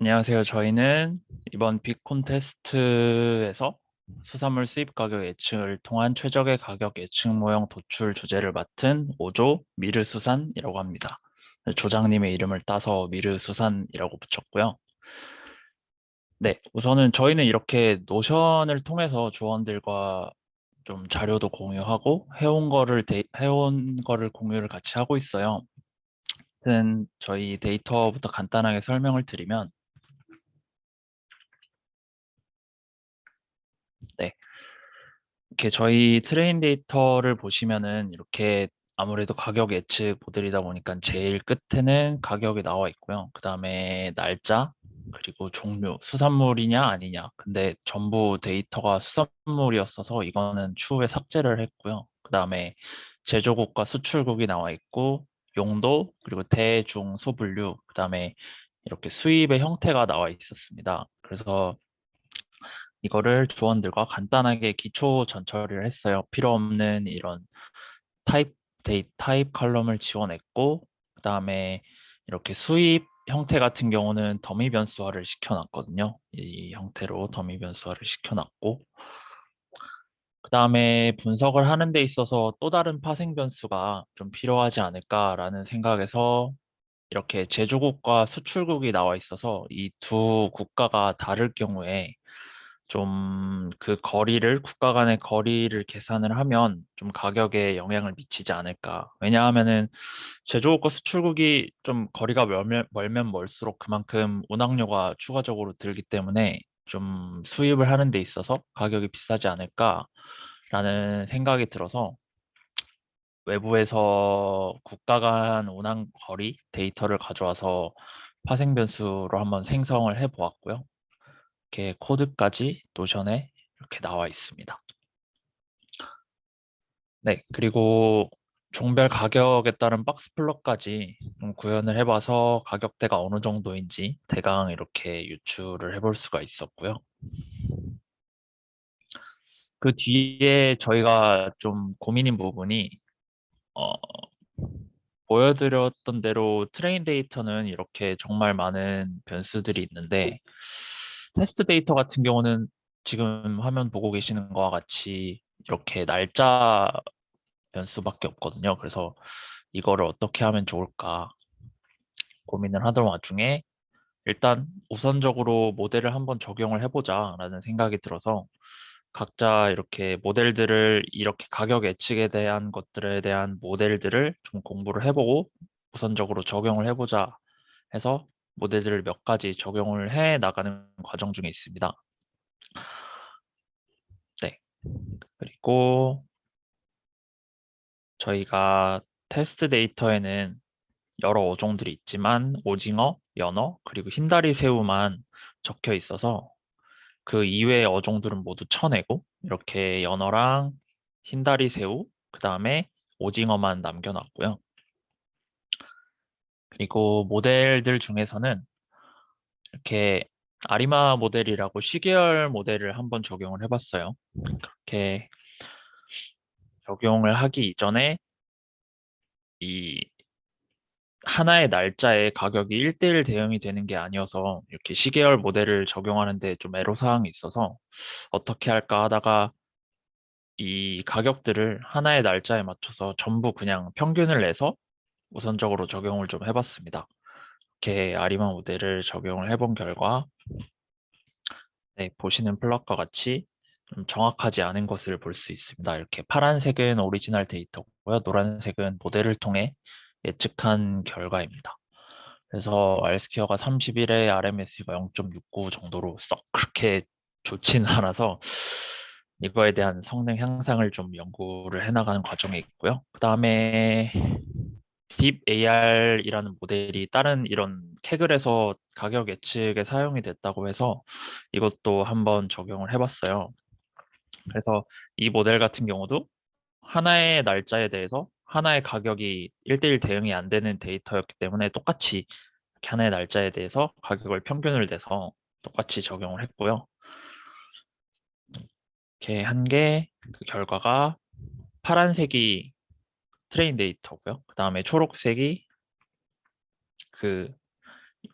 안녕하세요. 저희는 이번 빅 콘테스트에서 수산물 수입 가격 예측을 통한 최적의 가격 예측 모형 도출 주제를 맡은 오조 미르수산이라고 합니다. 조장님의 이름을 따서 미르수산이라고 붙였고요. 네, 우선은 저희는 이렇게 노션을 통해서 조원들과 좀 자료도 공유하고 해온 거를 공유를 같이 하고 있어요. 저희 데이터부터 간단하게 설명을 드리면, 네, 이렇게 저희 트레인 데이터를 보시면은 이렇게 아무래도 가격 예측 모델이다 보니까 제일 끝에는 가격이 나와 있고요. 그 다음에 날짜, 그리고 종류, 수산물이냐 아니냐. 근데 전부 데이터가 수산물이었어서 이거는 추후에 삭제를 했고요. 그 다음에 제조국과 수출국이 나와 있고, 용도, 그리고 대중 소분류, 그 다음에 이렇게 수입의 형태가 나와 있었습니다. 그래서 이거를 조원들과 간단하게 기초 전처리를 했어요. 필요 없는 이런 타입 컬럼을 지원했고, 그 다음에 이렇게 수입 형태 같은 경우는 더미 변수화를 시켜놨거든요. 이 형태로 더미 변수화를 시켜놨고, 그 다음에 분석을 하는 데 있어서 또 다른 파생 변수가 좀 필요하지 않을까라는 생각에서 이렇게 제조국과 수출국이 나와 있어서 이 두 국가가 다를 경우에 좀 그 국가 간의 거리를 계산을 하면 좀 가격에 영향을 미치지 않을까. 왜냐하면은 제조국과 수출국이 좀 거리가 멀면 멀수록 그만큼 운항료가 추가적으로 들기 때문에 좀 수입을 하는 데 있어서 가격이 비싸지 않을까라는 생각이 들어서 외부에서 국가 간 운항 거리 데이터를 가져와서 파생 변수로 한번 생성을 해 보았고요. 이렇게 코드까지 노션에 이렇게 나와 있습니다. 네, 그리고 종별 가격에 따른 박스 플롯까지 좀 구현을 해봐서 가격대가 어느 정도인지 대강 이렇게 유출을 해볼 수가 있었고요. 그 뒤에 저희가 좀 고민인 부분이 어, 보여드렸던 대로 트레인 데이터는 이렇게 정말 많은 변수들이 있는데 테스트 데이터 같은 경우는 지금 화면 보고 계시는 거와 같이 이렇게 날짜 변수밖에 없거든요. 그래서 이거를 어떻게 하면 좋을까 고민을 하던 와중에 일단 우선적으로 모델을 한번 적용을 해보자라는 생각이 들어서 각자 이렇게 모델들을 이렇게 가격 예측에 대한 것들에 대한 모델들을 좀 공부를 해보고 우선적으로 적용을 해보자 해서 모델들을 몇 가지 적용을 해 나가는 과정 중에 있습니다. 네. 그리고 저희가 테스트 데이터에는 여러 어종들이 있지만 오징어, 연어, 그리고 흰다리 새우만 적혀 있어서 그 이외의 어종들은 모두 쳐내고 이렇게 연어랑 흰다리 새우, 그 다음에 오징어만 남겨놨고요. 그리고 모델들 중에서는 이렇게 아리마 모델이라고 시계열 모델을 한번 적용을 해봤어요. 그렇게 적용을 하기 이전에 이 하나의 날짜에 가격이 1대1 대응이 되는 게 아니어서 이렇게 시계열 모델을 적용하는데 좀 애로사항이 있어서 어떻게 할까 하다가 이 가격들을 하나의 날짜에 맞춰서 전부 그냥 평균을 내서 우선적으로 적용을 좀 해봤습니다. 이렇게 아리마 모델을 적용을 해본 결과 네, 보시는 플롯과 같이 좀 정확하지 않은 것을 볼 수 있습니다. 이렇게 파란색은 오리지널 데이터고요. 노란색은 모델을 통해 예측한 결과입니다. 그래서 R스퀘어가 31에 RMS가 0.69 정도로 썩 그렇게 좋지는 않아서 이거에 대한 성능 향상을 좀 연구를 해나가는 과정에 있고요. 그 다음에 딥 AR이라는 모델이 다른 이런 캐글에서 가격 예측에 사용이 됐다고 해서 이것도 한번 적용을 해봤어요. 그래서 이 모델 같은 경우도 하나의 날짜에 대해서 하나의 가격이 1대1 대응이 안 되는 데이터였기 때문에 똑같이 이렇게 하나의 날짜에 대해서 가격을 평균을 내서 똑같이 적용을 했고요. 이렇게 한 게 그 결과가 파란색이 트레인 데이터고요. 그 다음에 초록색이 그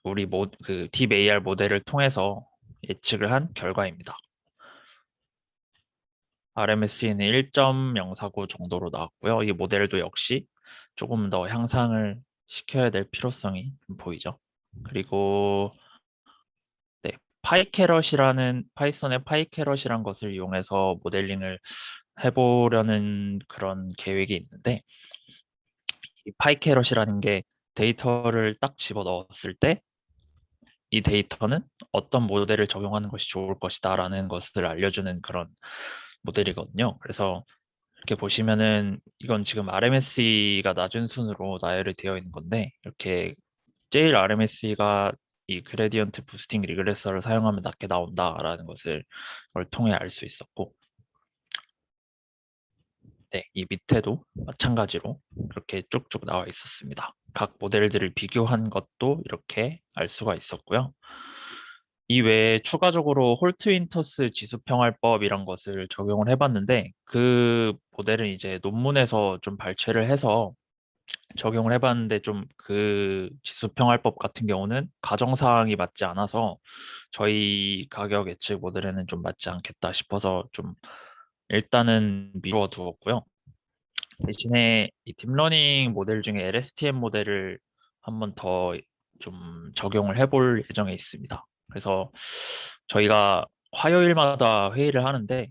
우리 그 DeepAR 모델을 통해서 예측을 한 결과입니다. RMSE는 1.049 정도로 나왔고요. 이 모델도 역시 조금 더 향상을 시켜야 될 필요성이 좀 보이죠. 그리고 네, 파이썬의 파이캐럿이란 것을 이용해서 모델링을 해보려는 그런 계획이 있는데, 이 파이캐럿이라는 게 데이터를 딱 집어 넣었을 때 이 데이터는 어떤 모델을 적용하는 것이 좋을 것이다라는 것을 알려주는 그런 모델이거든요. 그래서 이렇게 보시면은 이건 지금 RMSE가 낮은 순으로 나열이 되어 있는 건데, 이렇게 제일 RMSE가 이 그레디언트 부스팅 리그레서를 사용하면 낮게 나온다라는 것을 걸 통해 알 수 있었고, 네, 이 밑에도 마찬가지로 이렇게 쭉쭉 나와 있었습니다. 각 모델들을 비교한 것도 이렇게 알 수가 있었고요. 이 외에 추가적으로 홀트 윈터스 지수평활법 이란 것을 적용을 해봤는데, 그 모델은 이제 논문에서 좀 발췌를 해서 적용을 해봤는데, 좀 그 지수평활법 같은 경우는 가정사항이 맞지 않아서 저희 가격 예측 모델에는 좀 맞지 않겠다 싶어서 좀 일단은 미루어 두었고요. 대신에 이 딥러닝 모델 중에 LSTM 모델을 한번 더 좀 적용을 해볼 예정에 있습니다. 그래서 저희가 화요일마다 회의를 하는데,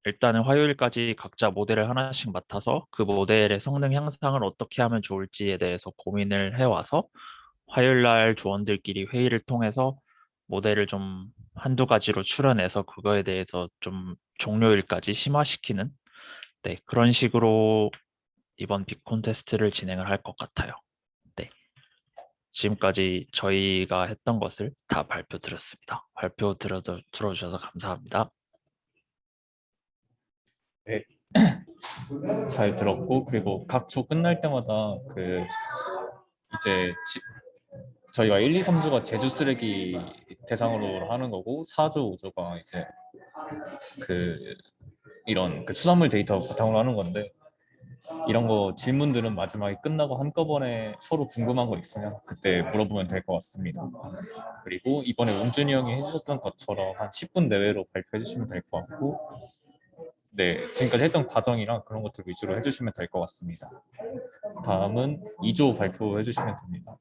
일단은 화요일까지 각자 모델을 하나씩 맡아서 그 모델의 성능 향상을 어떻게 하면 좋을지에 대해서 고민을 해와서 화요일 날 조원들끼리 회의를 통해서 모델을 좀 한두 가지로 추려내서 그거에 대해서 좀 종료일까지 심화시키는, 네, 그런 식으로 이번 빅 콘테스트를 진행을 할 것 같아요. 네. 지금까지 저희가 했던 것을 다 발표 들어주셔서 감사합니다. 네, 잘 들었고 그리고 각 조 끝날 때마다 그 이제 저희가 1, 2, 3조가 제주 쓰레기 대상으로 하는 거고 4조, 5조가 이제 그 이런 그 수산물 데이터 바탕으로 하는 건데 이런 거 질문들은 마지막에 끝나고 한꺼번에 서로 궁금한 거 있으면 그때 물어보면 될 것 같습니다. 그리고 이번에 운준이 형이 해주셨던 것처럼 한 10분 내외로 발표해 주시면 될 것 같고 네, 지금까지 했던 과정이랑 그런 것들 위주로 해주시면 될 것 같습니다. 다음은 2조 발표해 주시면 됩니다.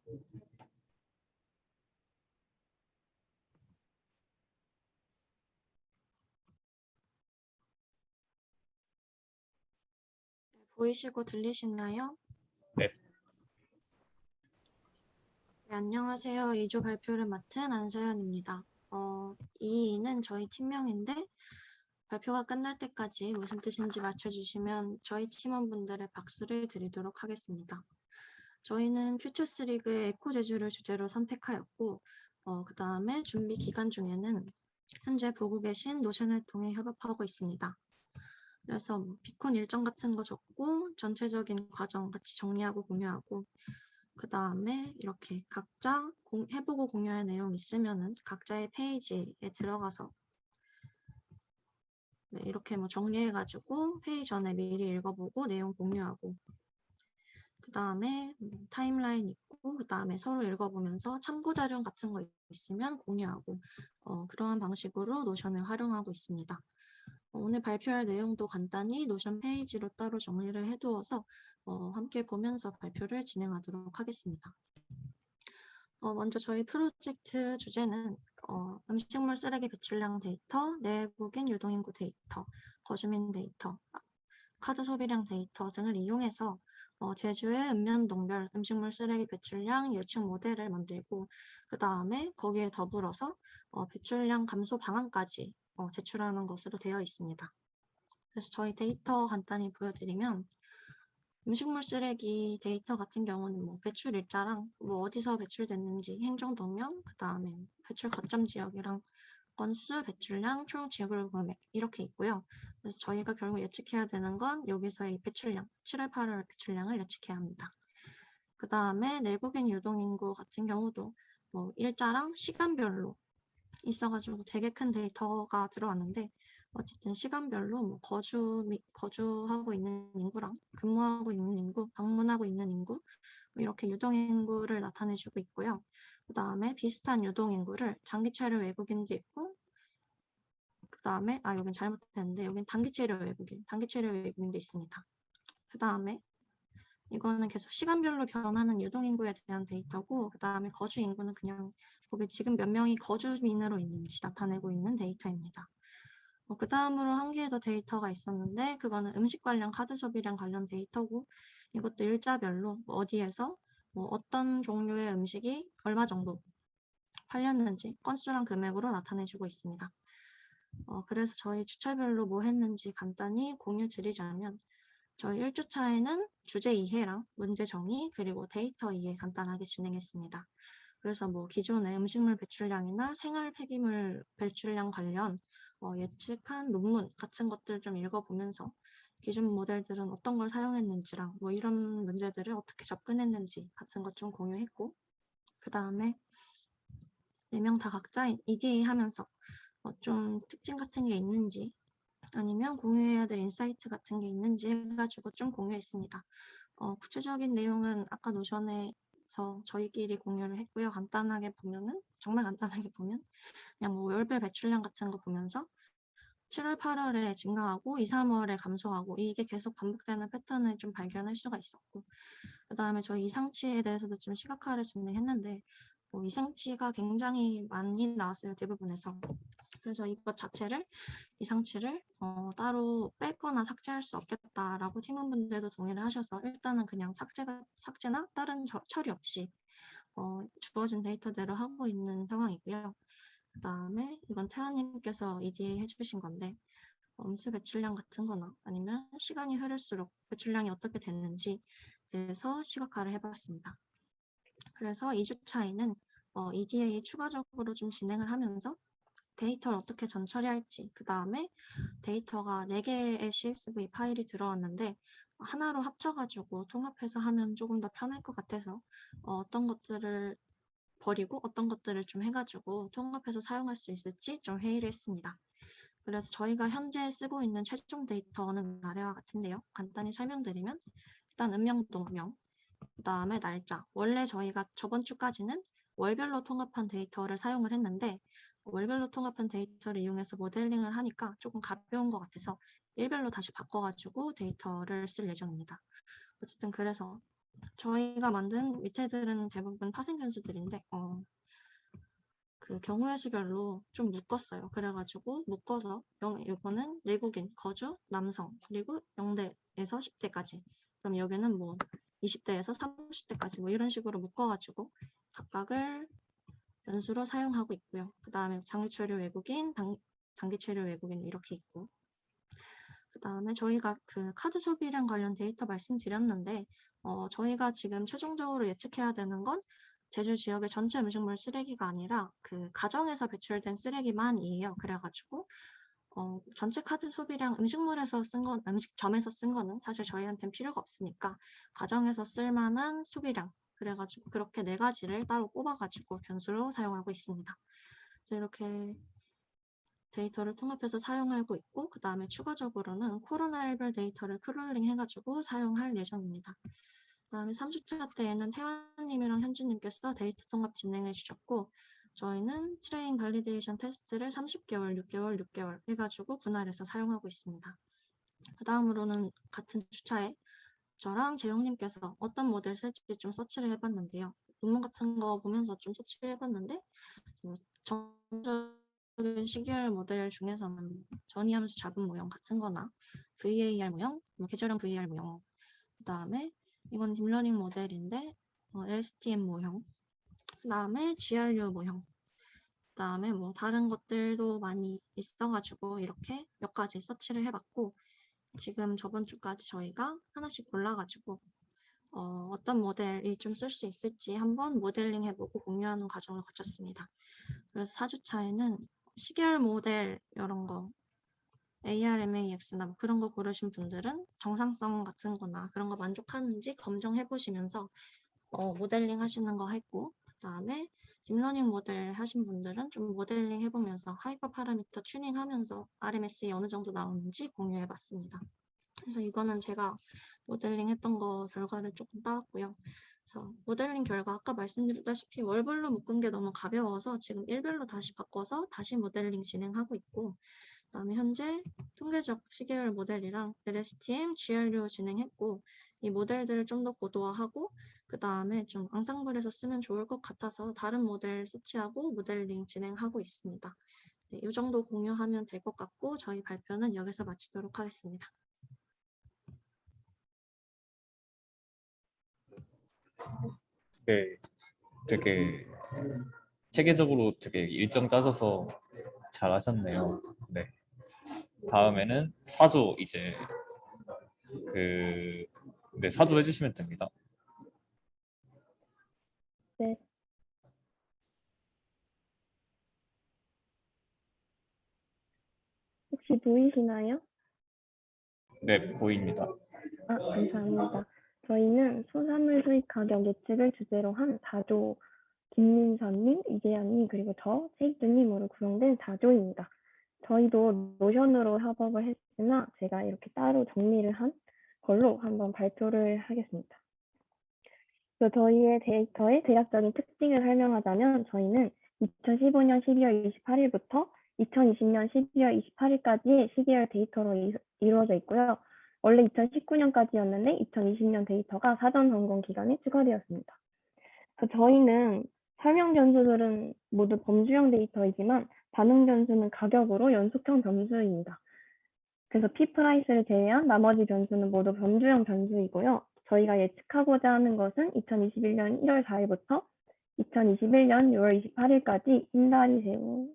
보이시고 들리시나요? 네, 네, 안녕하세요. 2조 발표를 맡은 안서연입니다. 이는 저희 팀명인데 발표가 끝날 때까지 무슨 뜻인지 맞춰주시면 저희 팀원분들의 박수를 드리도록 하겠습니다. 저희는 퓨처스 리그의 에코 제주를 주제로 선택하였고 그 다음에 준비 기간 중에는 현재 보고 계신 노션을 통해 협업하고 있습니다. 그래서 비콘 일정 같은 거 적고 전체적인 과정 같이 정리하고 공유하고 그 다음에 이렇게 각자 해보고 공유할 내용 있으면은 각자의 페이지에 들어가서 네, 이렇게 뭐 정리해가지고 회의 전에 미리 읽어보고 내용 공유하고 그 다음에 타임라인 있고 그 다음에 서로 읽어보면서 참고 자료 같은 거 있으면 공유하고 그러한 방식으로 노션을 활용하고 있습니다. 오늘 발표할 내용도 간단히 노션 페이지로 따로 정리를 해두어서 함께 보면서 발표를 진행하도록 하겠습니다. 먼저 저희 프로젝트 주제는 음식물 쓰레기 배출량 데이터, 내국인 유동인구 데이터, 거주민 데이터, 카드 소비량 데이터 등을 이용해서 제주의 읍면동별 음식물 쓰레기 배출량 예측 모델을 만들고 그 다음에 거기에 더불어서 배출량 감소 방안까지 제출하는 것으로 되어 있습니다. 그래서 저희 데이터 간단히 보여드리면 음식물 쓰레기 데이터 같은 경우는 뭐 배출 일자랑 뭐 어디서 배출됐는지 행정동명, 그 다음에 배출 거점 지역이랑 건수, 배출량, 총 지불 금액 이렇게 있고요. 그래서 저희가 결국 예측해야 되는 건 여기서의 배출량, 7월, 8월 배출량을 예측해야 합니다. 그 다음에 내국인 유동인구 같은 경우도 뭐 일자랑 시간별로 있어가지고 되게 큰 데이터가 들어왔는데 어쨌든 시간별로 뭐 거주하고 있는 인구랑 근무하고 있는 인구, 방문하고 있는 인구 이렇게 유동인구를 나타내주고 있고요. 그 다음에 비슷한 유동인구를 장기체류 외국인도 있고, 그 다음에 여긴 잘못됐는데 여긴 단기체류 외국인도 있습니다. 그 다음에 이거는 계속 시간별로 변하는 유동인구에 대한 데이터고, 그 다음에 거주인구는 그냥 거기 지금 몇 명이 거주민으로 있는지 나타내고 있는 데이터입니다. 그 다음으로 한 개의 더 데이터가 있었는데, 그거는 음식 관련 카드 소비량 관련 데이터고, 이것도 일자별로 어디에서 어떤 종류의 음식이 얼마 정도 팔렸는지 건수랑 금액으로 나타내주고 있습니다. 그래서 저희 주차별로 뭐 했는지 간단히 공유 드리자면, 저희 1주차에는 주제 이해랑 문제 정의 그리고 데이터 이해 간단하게 진행했습니다. 그래서 뭐 기존의 음식물 배출량이나 생활 폐기물 배출량 관련 예측한 논문 같은 것들 좀 읽어보면서 기존 모델들은 어떤 걸 사용했는지랑 뭐 이런 문제들을 어떻게 접근했는지 같은 것 좀 공유했고, 그 다음에 4명 다 각자 EDA 하면서 좀 특징 같은 게 있는지 아니면 공유해야 될 인사이트 같은 게 있는지 해가지고 좀 공유했습니다. 구체적인 내용은 아까 노션에서 저희끼리 공유를 했고요. 간단하게 보면은, 정말 간단하게 보면 그냥 뭐 월별 배출량 같은 거 보면서 7월, 8월에 증가하고 2, 3월에 감소하고 이게 계속 반복되는 패턴을 좀 발견할 수가 있었고, 그 다음에 저희 이상치에 대해서도 좀 시각화를 진행했는데 이상치가 굉장히 많이 나왔어요. 대부분에서. 그래서 이것 자체를 이상치를 따로 뺐거나 삭제할 수 없겠다라고 팀원분들도 동의를 하셔서 일단은 그냥 삭제나 다른 처리 없이 주어진 데이터대로 하고 있는 상황이고요. 그 다음에 이건 태아님께서 EDA 해주신 건데 음수 배출량 같은 거나 아니면 시간이 흐를수록 배출량이 어떻게 됐는지 대해서 시각화를 해봤습니다. 그래서 2주차에는 EDA 추가적으로 좀 진행을 하면서 데이터를 어떻게 전처리할지, 그 다음에 데이터가 4개의 CSV 파일이 들어왔는데 하나로 합쳐가지고 통합해서 하면 조금 더 편할 것 같아서 어떤 것들을 버리고 어떤 것들을 좀 해가지고 통합해서 사용할 수 있을지 좀 회의를 했습니다. 그래서 저희가 현재 쓰고 있는 최종 데이터는 아래와 같은데요. 간단히 설명드리면 일단 음명, 동명, 그 다음에 날짜. 원래 저희가 저번 주까지는 월별로 통합한 데이터를 사용을 했는데 월별로 통합한 데이터를 이용해서 모델링을 하니까 조금 가벼운 것 같아서 일별로 다시 바꿔가지고 데이터를 쓸 예정입니다. 어쨌든 그래서 저희가 만든 밑에들은 대부분 파생 변수들인데 그 경우의 수별로 좀 묶었어요. 그래가지고 묶어서 이거는 내국인, 거주, 남성, 그리고 0대에서 10대까지. 그럼 여기는 뭐 20대에서 30대까지 뭐 이런 식으로 묶어가지고 각각을 변수로 사용하고 있고요. 그 다음에 장기체류 외국인, 단기체류 외국인 이렇게 있고, 그 다음에 저희가 그 카드 소비량 관련 데이터 말씀드렸는데 저희가 지금 최종적으로 예측해야 되는 건 제주 지역의 전체 음식물 쓰레기가 아니라 그 가정에서 배출된 쓰레기만이에요. 그래가지고 전체 카드 소비량 음식물에서 쓴 건, 음식점에서 쓴 거는 사실 저희한테는 필요가 없으니까 가정에서 쓸 만한 소비량, 그래가지고 그렇게 4가지를 따로 뽑아가지고 변수로 사용하고 있습니다. 그래서 이렇게 데이터를 통합해서 사용하고 있고, 그 다음에 추가적으로는 코로나1별 데이터를 크롤링 해가지고 사용할 예정입니다. 그 다음에 3주차 때에는 태환님이랑 현주님께서 데이터 통합 진행해 주셨고, 저희는 트레인 발리데이션 테스트를 30개월, 6개월, 6개월 해가지고 분할해서 사용하고 있습니다. 그 다음으로는 같은 주차에 저랑 재용님께서 어떤 모델 쓸지 좀 서치를 해봤는데요. 논문 같은 거 보면서 좀 서치를 해봤는데 정적인 시계열 모델 중에서는 전이함수 잡음 모형 같은 거나 VAR 모형, 계절형 VAR 모형, 그 다음에 이건 딥러닝 모델인데 LSTM 모형, 그 다음에 GRU 모형, 그 다음에 뭐 다른 것들도 많이 있어가지고 이렇게 몇 가지 서치를 해봤고, 지금 저번 주까지 저희가 하나씩 골라가지고 어떤 모델이 좀 쓸 수 있을지 한번 모델링 해보고 공유하는 과정을 거쳤습니다. 그래서 4주차에는 시계열 모델 이런 거 ARMAX나 뭐 그런 거 고르신 분들은 정상성 같은 거나 그런 거 만족하는지 검증해 보시면서 모델링 하시는 거 했고, 그 다음에 딥러닝 모델 하신 분들은 좀 모델링 해보면서 하이퍼 파라미터 튜닝하면서 RMS이 어느 정도 나오는지 공유해 봤습니다. 그래서 이거는 제가 모델링 했던 거 결과를 조금 따왔고요. 그래서 모델링 결과 아까 말씀드렸다시피 월별로 묶은 게 너무 가벼워서 지금 일별로 다시 바꿔서 다시 모델링 진행하고 있고, 그다음에 현재 통계적 시계열 모델이랑 LSTM, GRU 진행했고, 이 모델들을 좀 더 고도화하고 그 다음에 좀 앙상블에서 쓰면 좋을 것 같아서 다른 모델 서치하고 모델링 진행하고 있습니다. 네, 이 정도 공유하면 될 것 같고 저희 발표는 여기서 마치도록 하겠습니다. 네, 되게 체계적으로 되게 일정 짜셔서 잘 하셨네요. 네. 다음에는 사조 이제 네, 사조 해주시면 됩니다. 네. 혹시 보이시나요? 네, 보입니다. 감사합니다. 저희는 소산물 수입 가격 예측을 주제로 한 4조 김민선님, 이재현님, 그리고 저 최익준님으로 구성된 4조입니다. 저희도 노션으로 협업을 했으나 제가 이렇게 따로 정리를 한 걸로 한번 발표를 하겠습니다. 그래서 저희의 데이터의 대략적인 특징을 설명하자면 저희는 2015년 12월 28일부터 2020년 12월 28일까지의 시계열 데이터로 이루어져 있고요. 원래 2019년까지였는데 2020년 데이터가 사전 점검 기간에 추가되었습니다. 그래서 저희는 설명 변수들은 모두 범주형 데이터이지만 반응 변수는 가격으로 연속형 변수입니다. 그래서 P 프라이스를 제외한 나머지 변수는 모두 범주형 변수이고요. 저희가 예측하고자 하는 것은 2021년 1월 4일부터 2021년 6월 28일까지 흰다리 새우,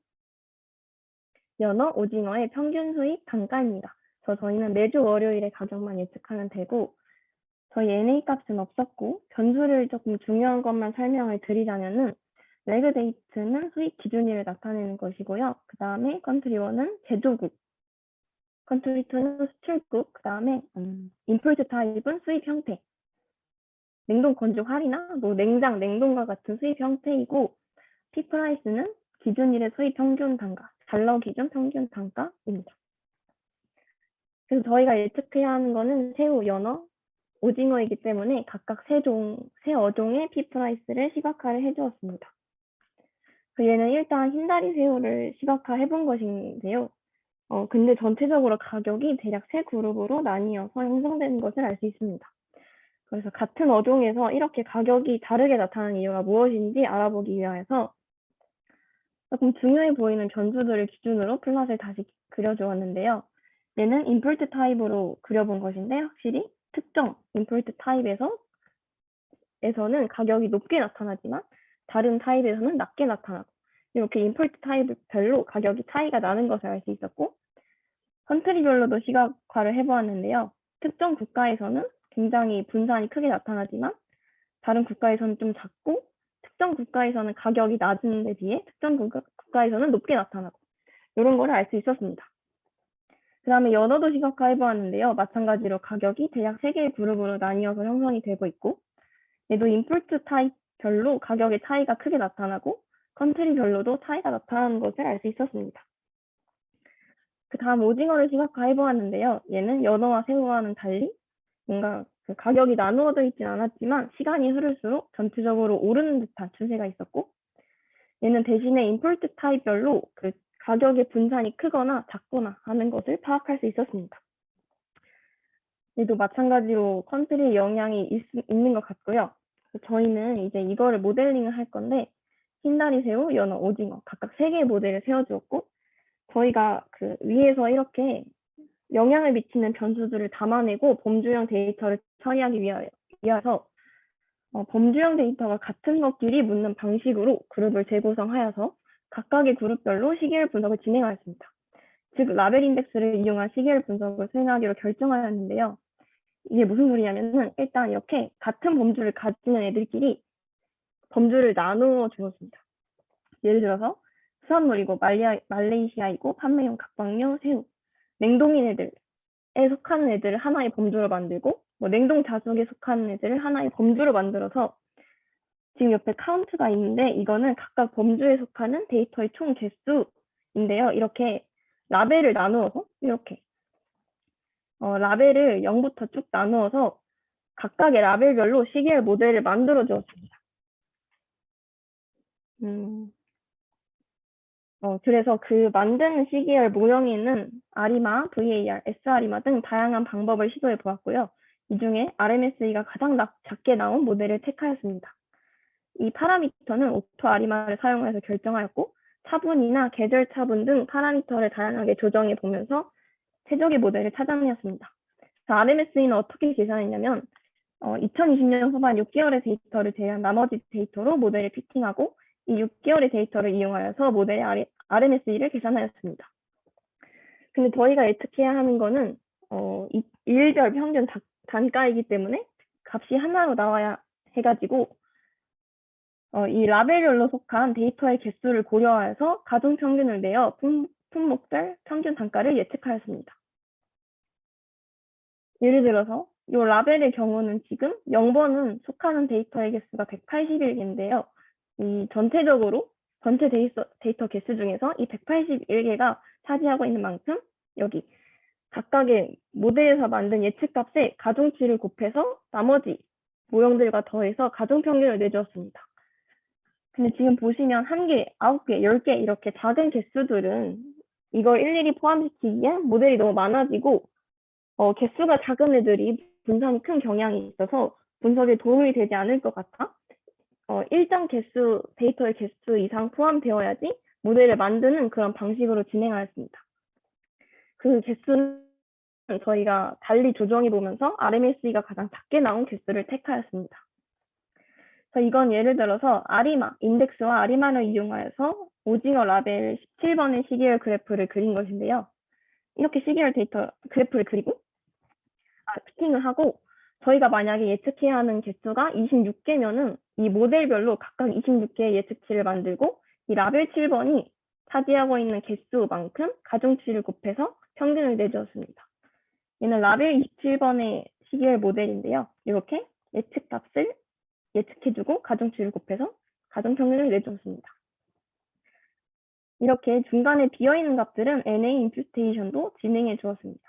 연어, 오징어의 평균 수익 단가입니다. 그래서 저희는 매주 월요일에 가격만 예측하면 되고 저희 NA 값은 없었고 변수를 조금 중요한 것만 설명을 드리자면은 레그 데이트는 수익 기준일을 나타내는 것이고요. 그 다음에 컨트리 1은 제조국, 컨트리 2는 수출국, 그 다음에 인풋 타입은 수입 형태, 냉동 건조 할인이나 뭐 냉장, 냉동과 같은 수입 형태이고 P 프라이스는 기준일의 수입 평균 단가, 달러 기준 평균 단가입니다. 그래서 저희가 예측해야 하는 거는 새우, 연어, 오징어이기 때문에 각각 세 어종의 P 프라이스를 시각화를 해주었습니다. 얘는 일단 흰다리 새우를 시각화 해본 것인데요. 근데 전체적으로 가격이 대략 세 그룹으로 나뉘어서 형성된 것을 알 수 있습니다. 그래서 같은 어종에서 이렇게 가격이 다르게 나타나는 이유가 무엇인지 알아보기 위해서 조금 중요해 보이는 변수들을 기준으로 플롯을 다시 그려주었는데요. 얘는 인풋 타입으로 그려본 것인데 확실히 특정 인풋 타입에서는 가격이 높게 나타나지만 다른 타입에서는 낮게 나타나고 이렇게 인풋 타입별로 가격이 차이가 나는 것을 알 수 있었고 컨트리별로도 시각화를 해보았는데요. 특정 국가에서는 굉장히 분산이 크게 나타나지만 다른 국가에서는 좀 작고 특정 국가에서는 가격이 낮은 데 비해 특정 국가에서는 높게 나타나고 이런 거를 알 수 있었습니다. 그 다음에 연어도 시각화해보았는데요. 마찬가지로 가격이 대략 3개의 그룹으로 나뉘어서 형성이 되고 있고 얘도 인풋 타입별로 가격의 차이가 크게 나타나고 컨트리별로도 차이가 나타나는 것을 알 수 있었습니다. 그 다음 오징어를 시각화해보았는데요. 얘는 연어와 새우와는 달리 뭔가 그 가격이 나누어져 있진 않았지만 시간이 흐를수록 전체적으로 오르는 듯한 추세가 있었고 얘는 대신에 인풋 타입별로 그 가격의 분산이 크거나 작거나 하는 것을 파악할 수 있었습니다. 얘도 마찬가지로 컨트리의 영향이 있는 것 같고요. 저희는 이제 이거를 모델링을 할 건데 흰다리 새우, 연어, 오징어 각각 3개의 모델을 세워주었고 저희가 그 위에서 이렇게 영향을 미치는 변수들을 담아내고 범주형 데이터를 처리하기 위해서 범주형 데이터가 같은 것끼리 묻는 방식으로 그룹을 재구성하여서 각각의 그룹별로 시계열 분석을 진행하였습니다. 즉 라벨 인덱스를 이용한 시계열 분석을 수행하기로 결정하였는데요. 이게 무슨 소리냐면은 일단 이렇게 같은 범주를 가지는 애들끼리 범주를 나누어 주었습니다. 예를 들어서 수산물이고 말레이시아이고 판매용 각각류 새우, 냉동인 애들에 속하는 애들을 하나의 범주로 만들고 뭐 냉동 자숙에 속하는 애들을 하나의 범주로 만들어서 지금 옆에 카운트가 있는데 이거는 각각 범주에 속하는 데이터의 총 개수인데요. 이렇게 라벨을 나누어서 이렇게 라벨을 0부터 쭉 나누어서 각각의 라벨별로 시계열 모델을 만들어 주었습니다. 그래서 그 만드는 시계열 모형에는 아리마, VAR, S아리마 등 다양한 방법을 시도해 보았고요. 이 중에 RMSE가 가장 작게 나온 모델을 택하였습니다. 이 파라미터는 오토 아리마를 사용해서 결정하였고, 차분이나 계절 차분 등 파라미터를 다양하게 조정해 보면서 최적의 모델을 찾아내었습니다. RMSE는 어떻게 계산했냐면 2020년 후반 6개월의 데이터를 제외한 나머지 데이터로 모델을 피팅하고 이 6개월의 데이터를 이용하여서 모델의 RMSE를 계산하였습니다. 근데 저희가 예측해야 하는 거는 일별 평균 단가이기 때문에 값이 하나로 나와야 해가지고 이 라벨별로 속한 데이터의 개수를 고려하여서 가중 평균을 내어 품목별 평균 단가를 예측하였습니다. 예를 들어서 이 라벨의 경우는 지금 0번은 속하는 데이터의 개수가 181개인데요. 이 전체 데이터 개수 중에서 이 181개가 차지하고 있는 만큼 여기 각각의 모델에서 만든 예측값에 가중치를 곱해서 나머지 모형들과 더해서 가중평균을 내주었습니다. 근데 지금 보시면 1개, 9개, 10개 이렇게 작은 개수들은 이걸 일일이 포함시키기에 모델이 너무 많아지고 개수가 작은 애들이 분산이 큰 경향이 있어서 분석에 도움이 되지 않을 것 같아 일정 개수, 데이터의 개수 이상 포함되어야지 모델을 만드는 그런 방식으로 진행하였습니다. 그 개수는 저희가 달리 조정해 보면서 RMSE가 가장 작게 나온 개수를 택하였습니다. 이건 예를 들어서 아리마, 인덱스와 아리마를 이용하여서 오징어 라벨 17번의 시계열 그래프를 그린 것인데요. 이렇게 시계열 데이터 그래프를 그리고 피팅을 하고 저희가 만약에 예측해야 하는 개수가 26개면은 이 모델별로 각각 26개의 예측치를 만들고 이 라벨 7번이 차지하고 있는 개수만큼 가중치를 곱해서 평균을 내주었습니다. 얘는 라벨 27번의 시계열 모델인데요. 이렇게 예측값을 예측해주고 가중치를 곱해서 가중평균을 내주었습니다. 이렇게 중간에 비어있는 값들은 NA 임퓨테이션도 진행해 주었습니다.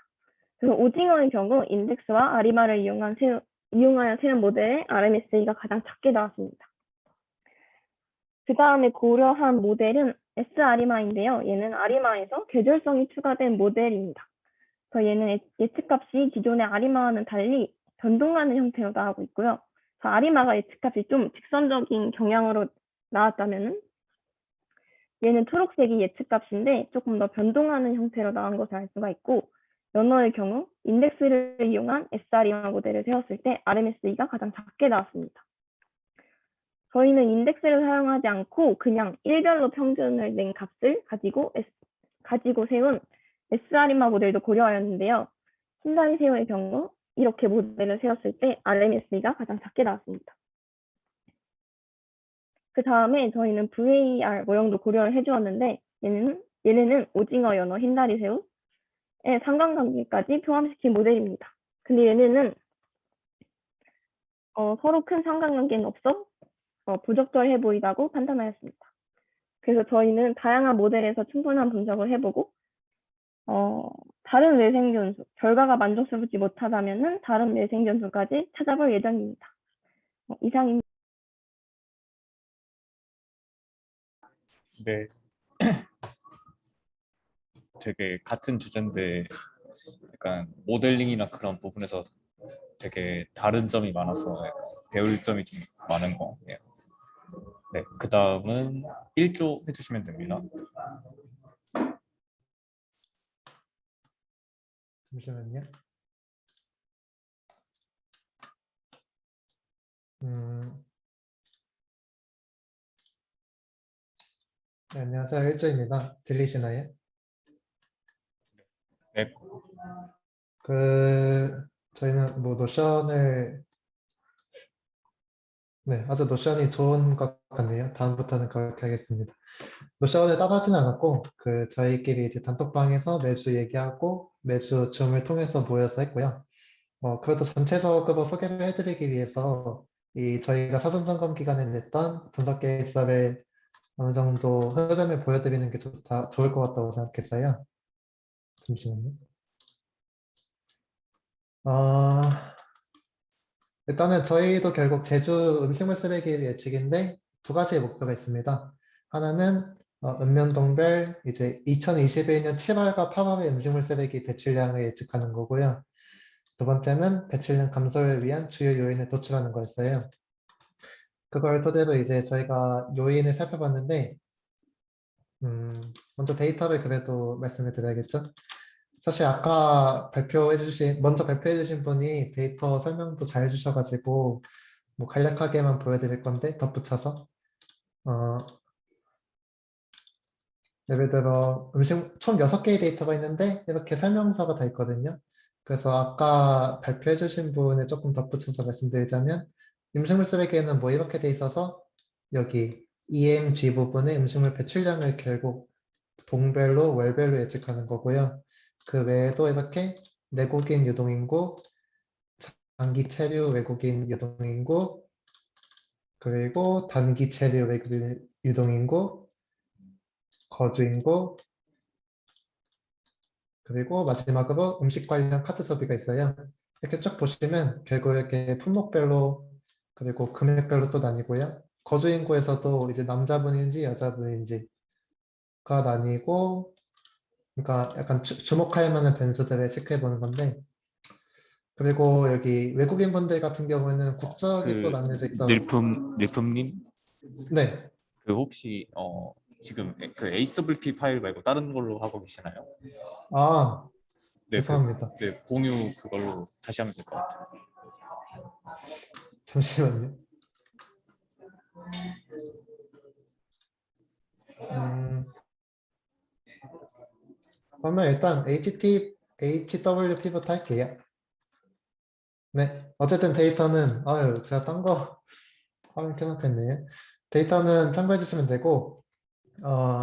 그래서 오징어의 경우 인덱스와 아리마를 이용하여 세운 모델의 RMSE가 가장 작게 나왔습니다. 그 다음에 고려한 모델은 S아리마인데요. 얘는 아리마에서 계절성이 추가된 모델입니다. 그래서 얘는 예측값이 기존의 아리마와는 달리 변동하는 형태로 나오고 있고요. 아리마가 예측값이 좀 직선적인 경향으로 나왔다면 얘는 초록색이 예측값인데 조금 더 변동하는 형태로 나온 것을 알 수가 있고 연어의 경우 인덱스를 이용한 S아리마 모델을 세웠을 때 RMSE가 가장 작게 나왔습니다. 저희는 인덱스를 사용하지 않고 그냥 일별로 평균을 낸 값을 가지고 세운 S아리마 모델도 고려하였는데요. 신다리새우의 경우 이렇게 모델을 세웠을 때 RMSE가 가장 작게 나왔습니다. 그 다음에 저희는 VAR 모형도 고려를 해주었는데 얘네는 오징어, 연어, 흰다리새우의 상관관계까지 포함시킨 모델입니다. 근데 얘네는 서로 큰 상관관계는 없어 부적절해 보이다고 판단하였습니다. 그래서 저희는 다양한 모델에서 충분한 분석을 해보고 다른 외생 변수, 결과가 만족스럽지 못하다면 다른 외생 변수까지 찾아볼 예정입니다. 이상입니다. 네. 되게 같은 주제인데 약간 모델링이나 그런 부분에서 되게 다른 점이 많아서 배울 점이 좀 많은 것 같아요. 네, 그 다음은 1조 해주시면 됩니다. 잠시만요. 네, 안녕하세요. 1조입니다. 들리시나요? 네, 저희는 뭐 노션을 아주 노션이 좋은 것 같네요. 다음부터는 그렇게 하겠습니다. 노션을 따라하진 않았고 저희끼리 이제 단톡방에서 매주 얘기하고 매주 줌을 통해서 모여서 했고요. 그래도 전체적으로 소개를 해드리기 위해서 저희가 사전 점검 기간에 냈던 분석 계획서를 어느 정도 흐름을 보여드리는 게 좋을 것 같다고 생각했어요. 잠시만요. 어, 일단은 저희도 결국 제주 음식물 쓰레기 예측인데 두 가지의 목표가 있습니다. 하나는 읍면동별 이제 2021년 7월과 8월의 음식물 쓰레기 배출량을 예측하는 거고요. 두 번째는 배출량 감소를 위한 주요 요인을 도출하는 거였어요. 그걸 토대로 이제 저희가 요인을 살펴봤는데, 먼저 데이터를 그래도 말씀을 드려야겠죠? 사실 아까 먼저 발표해주신 분이 데이터 설명도 잘 해주셔가지고, 뭐 간략하게만 보여드릴 건데, 덧붙여서. 어, 예를 들어 총 6개의 데이터가 있는데, 이렇게 설명서가 다 있거든요. 그래서 아까 발표해주신 부분에 조금 덧붙여서 말씀드리자면, 음식물 쓰레기에는 뭐 이렇게 돼 있어서, 여기 EMG 부분의 음식물 배출량을 결국 동별로 월별로 예측하는 거고요. 그 외에도 이렇게 내국인 유동인구, 장기 체류 외국인 유동인구, 그리고 단기 체류 외국인 유동인구, 거주인구, 그리고 마지막으로 음식 관련 카드 소비가 있어요. 이렇게 쭉 보시면 결국 이렇게 품목별로 그리고 금액별로 또 나뉘고요. 거주인구에서도 이제 남자분인지 여자분인지가 나뉘고, 그러니까 약간 주목할 만한 변수들을 체크해 보는 건데, 그리고 여기 외국인 분들 같은 경우에는 국적이 또 나뉘어져 있어. 밀품님 네. 그 혹시 지금 그 HWP 파일 말고 다른 걸로 하고 계시나요? 아, 네, 죄송합니다. 네, 공유 그걸로 다시 하면 될 것 같아요. 잠시만요. 그러면 일단 HWP부터 할게요. 네. 어쨌든 데이터는, 제가 딴 거 화면 켜놓겠네요. 데이터는 참고해 주시면 되고,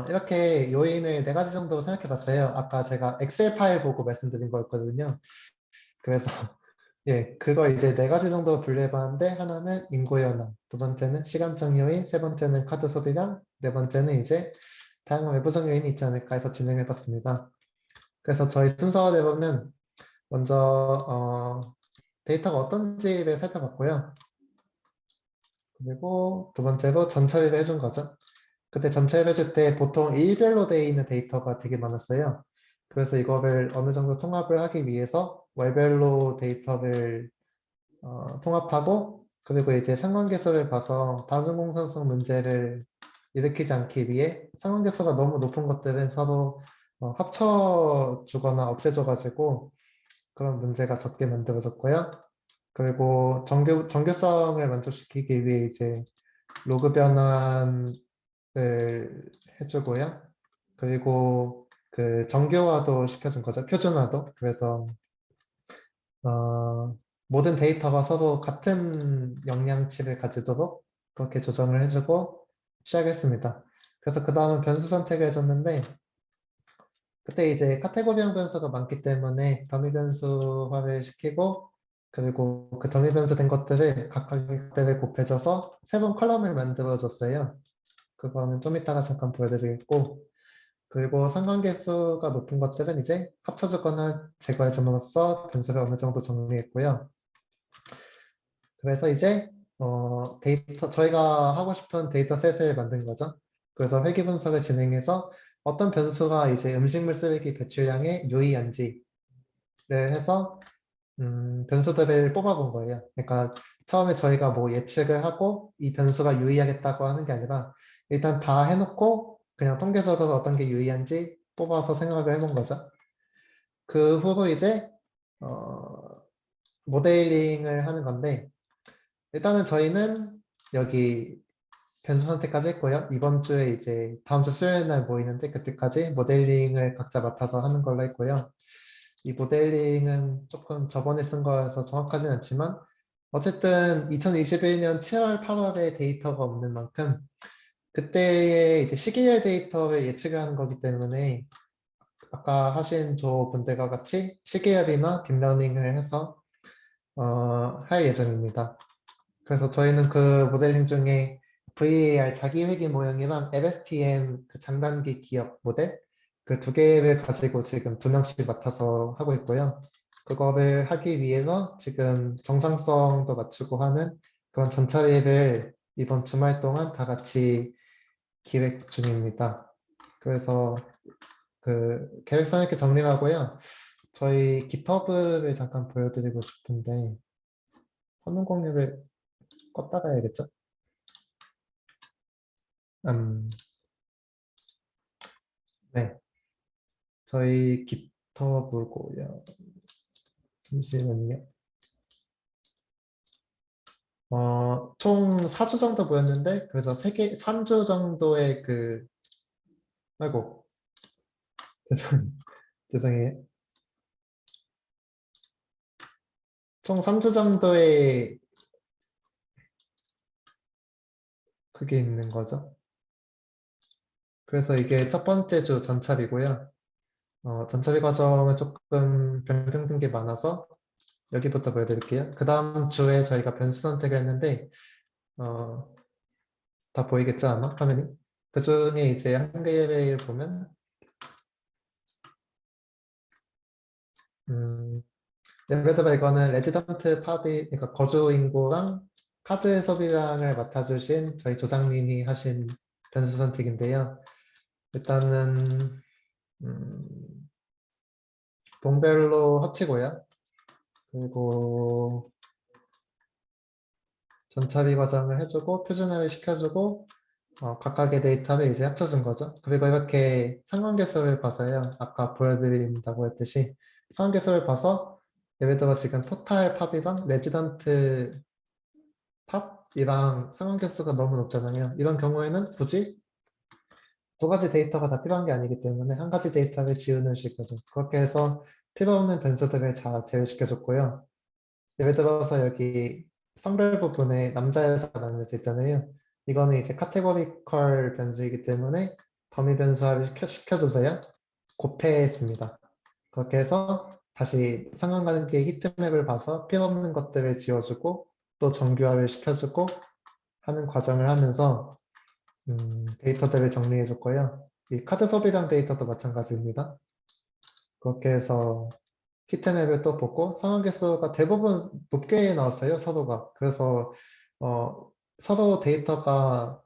이렇게 요인을 4가지 정도 생각해 봤어요. 아까 제가 엑셀 파일 보고 말씀드린 거였거든요. 그래서, 예, 그걸 이제 4가지 정도 분류해 봤는데, 하나는 인구 현황, 두 번째는 시간적 요인, 세 번째는 카드 소비량, 네 번째는 이제 다양한 외부적 요인이 있지 않을까 해서 진행해 봤습니다. 그래서 저희 순서대로 보면, 먼저, 데이터가 어떤지를 살펴봤고요. 그리고 두 번째로 전처리를 해준 거죠. 그때 전체를 해줄 때 보통 일별로 되어 있는 데이터가 되게 많았어요. 그래서 이거를 어느 정도 통합을 하기 위해서 월별로 데이터를 통합하고, 그리고 이제 상관계수를 봐서 다중공산성 문제를 일으키지 않기 위해 상관계수가 너무 높은 것들은 서로 합쳐주거나 없애줘가지고 그런 문제가 적게 만들어졌고요. 그리고 정교성을 만족시키기 위해 이제 로그 변환을 해주고요. 그리고 그 정교화도 시켜준 거죠. 표준화도. 그래서 모든 데이터가 서로 같은 영향치를 가지도록 그렇게 조정을 해주고 시작했습니다. 그래서 그 다음은 변수 선택을 해줬는데, 그때 이제 카테고리형 변수가 많기 때문에 더미 변수화를 시키고, 그리고 그 더미 변수 된 것들을 각각의 값들을 곱해줘서 새로운 컬럼을 만들어줬어요. 그거는 좀 이따가 잠깐 보여드리겠고, 그리고 상관계수가 높은 것들은 이제 합쳐주거나 제거해줌으로써 변수를 어느 정도 정리했고요. 그래서 이제 저희가 하고 싶은 데이터셋을 만든 거죠. 그래서 회귀 분석을 진행해서 어떤 변수가 이제 음식물 쓰레기 배출량에 유의한지를 해서 변수들을 뽑아본 거예요. 그러니까 처음에 저희가 뭐 예측을 하고 이 변수가 유의하겠다고 하는 게 아니라 일단 다 해놓고 그냥 통계적으로 어떤 게 유의한지 뽑아서 생각을 해본 거죠. 그 후로 이제 모델링을 하는 건데, 일단은 저희는 여기 변수 선택까지 했고요. 이번 주에 이제 다음 주 수요일 날 모이는데 그때까지 모델링을 각자 맡아서 하는 걸로 했고요. 이 모델링은 조금 저번에 쓴 거여서 정확하진 않지만 어쨌든 2021년 7월, 8월에 데이터가 없는 만큼 그때의 이제 시기열 데이터를 예측을 하는 거기 때문에 아까 하신 조 분들과 같이 시기열이나 딥러닝을 해서 할 예정입니다. 그래서 저희는 그 모델링 중에 VAR 자기회귀 모형이랑 LSTM 그 장단기 기억 모델 그 두 개를 가지고 지금 2명씩 맡아서 하고 있고요. 그거를 하기 위해서 지금 정상성도 맞추고 하는 그런 전차회의를 이번 주말 동안 다 같이 기획 중입니다. 그래서 그 계획서는 이렇게 정리하고요. 저희 GitHub를 잠깐 보여드리고 싶은데 화면 공유를 껐다가 해야겠죠? 네. 저희 GitHub고요. 잠시만요. 총 4주 정도 보였는데 그래서 3주 정도의 아이고 죄송해요. 총 3주 정도의 그게 있는 거죠. 그래서 이게 첫 번째 주 전차비고요. 전차비 과정은 조금 변경된 게 많아서 여기부터 보여드릴게요. 그 다음 주에 저희가 변수 선택을 했는데 다 보이겠죠 아마 화면이? 그 중에 이제 한 개를 보면 예를 들어 이거는 레지던트 팝이 그러니까 거주 인구랑 카드 소비량을 맡아주신 저희 조장님이 하신 변수 선택인데요. 일단은 동별로 합치고요. 그리고 전차비 과정을 해주고 표준화를 시켜주고 각각의 데이터를 이제 합쳐준 거죠. 그리고 이렇게 상관계수를 봐서요. 아까 보여드린다고 했듯이 상관계수를 봐서 예를 들어 지금 토탈 팝이랑 레지던트 팝이랑 상관계수가 너무 높잖아요. 이런 경우에는 굳이 두 가지 데이터가 다 필요한 게 아니기 때문에 한 가지 데이터를 지우는 식으로 그렇게 해서 필요 없는 변수들을 잘 제외시켜줬고요. 예를 들어서 여기 성별 부분에 남자 여자가 나뉘어져 있잖아요. 이거는 이제 카테고리컬 변수이기 때문에 더미 변수화를 시켜주세요. 곱해했습니다. 그렇게 해서 다시 상관관계 히트맵을 봐서 필요 없는 것들을 지워주고 또 정규화를 시켜주고 하는 과정을 하면서 데이터들을 정리해줬고요. 이 카드 소비량 데이터도 마찬가지입니다. 그렇게 해서 히트맵을 또 보고 상황 개수가 대부분 높게 나왔어요, 서로가. 그래서 서로 데이터가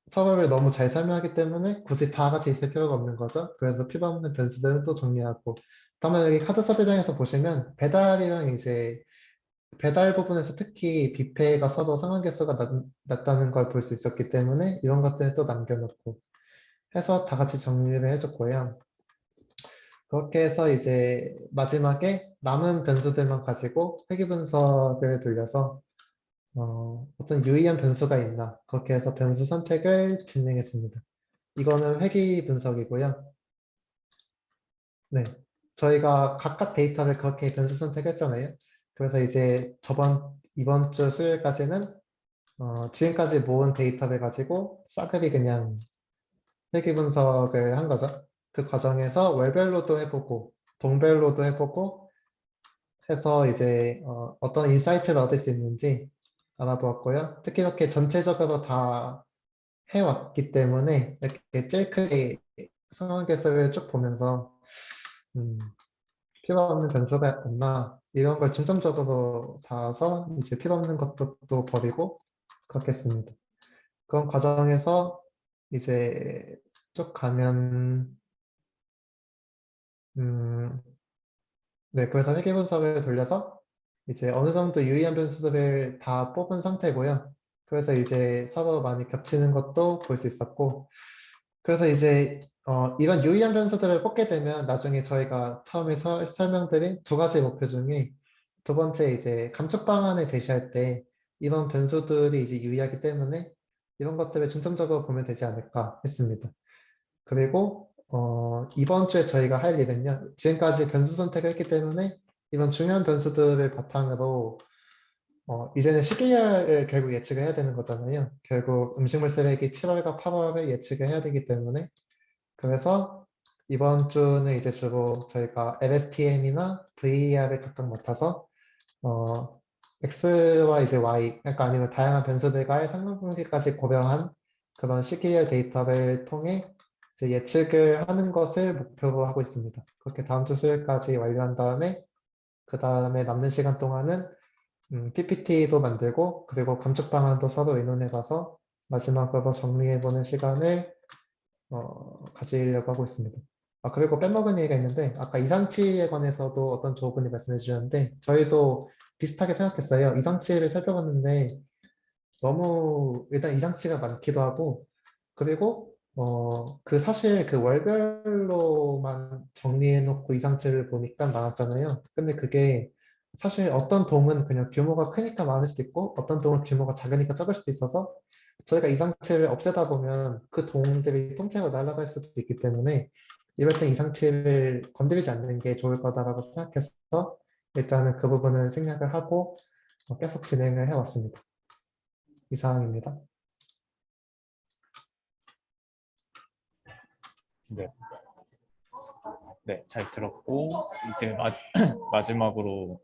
서로를 너무 잘 설명하기 때문에 굳이 다 같이 있을 필요가 없는 거죠. 그래서 필요 없는 변수들은 또 정리하고. 다만 여기 카드 소비량에서 보시면 배달이랑 이제 배달 부분에서 특히 뷔페가 서로 상황 개수가 낮다는 걸 볼 수 있었기 때문에 이런 것들을 또 남겨놓고 해서 다 같이 정리를 해줬고요. 그렇게 해서 이제 마지막에 남은 변수들만 가지고 회귀 분석을 돌려서 어떤 유의한 변수가 있나 그렇게 해서 변수 선택을 진행했습니다. 이거는 회귀 분석이고요. 네, 저희가 각각 데이터를 그렇게 변수 선택했잖아요. 그래서 이제 이번 주 수요일까지는 지금까지 모은 데이터를 가지고 싸그리 그냥 회귀 분석을 한 거죠. 그 과정에서 월별로도 해보고 동별로도 해보고 해서 이제 어떤 인사이트를 얻을 수 있는지 알아보았고요. 특히 이렇게 전체적으로 다 해왔기 때문에 이렇게 제일 크게 상황 개수를 쭉 보면서 필요 없는 변수가 없나 이런 걸 중점적으로 봐서 이제 필요 없는 것도 또 버리고 그렇겠습니다. 그런 과정에서 이제 쭉 가면 네, 그래서 회계 분석을 돌려서 이제 어느 정도 유의한 변수들을 다 뽑은 상태고요. 그래서 이제 서로 많이 겹치는 것도 볼 수 있었고, 그래서 이제 이런 유의한 변수들을 뽑게 되면 나중에 저희가 처음에 설명드린 두 가지 목표 중에 두 번째 이제 감축 방안을 제시할 때 이런 변수들이 이제 유의하기 때문에 이런 것들을 중점적으로 보면 되지 않을까 했습니다. 그리고 이번 주에 저희가 할 일은요. 지금까지 변수 선택을 했기 때문에 이런 중요한 변수들을 바탕으로 이제는 시기를 결국 예측을 해야 되는 거잖아요. 결국 음식물 쓰레기 7월과 8월을 예측을 해야 되기 때문에 그래서 이번 주는 이제 주로 저희가 LSTM이나 VAR을 각각 맡아서 X와 이제 Y, 그러니까 아니면 다양한 변수들과의 상관관계까지 고려한 그런 시기열 데이터를 통해 이제 예측을 하는 것을 목표로 하고 있습니다. 그렇게 다음 주 수요일까지 완료한 다음에 그 다음에 남는 시간 동안은 PPT도 만들고 그리고 감축 방안도 서로 의논해 봐서 마지막으로 정리해 보는 시간을 가지려고 하고 있습니다. 아, 그리고 빼먹은 얘기가 있는데 아까 이상치에 관해서도 어떤 조분이 말씀해 주셨는데 저희도 비슷하게 생각했어요. 이상치를 살펴봤는데 너무 일단 이상치가 많기도 하고 그리고 그 사실 그 월별로만 정리해 놓고 이상치를 보니까 많았잖아요. 근데 그게 사실 어떤 동은 그냥 규모가 크니까 많을 수도 있고 어떤 동은 규모가 작으니까 적을 수도 있어서 저희가 이상치를 없애다 보면 그 동들이 통째로 날아갈 수도 있기 때문에 이럴 땐 이상치를 건드리지 않는 게 좋을 거다라고 생각해서 일단은 그 부분은 생략을 하고 계속 진행을 해왔습니다. 이상입니다. 네. 네, 잘 들었고 이제 마지막으로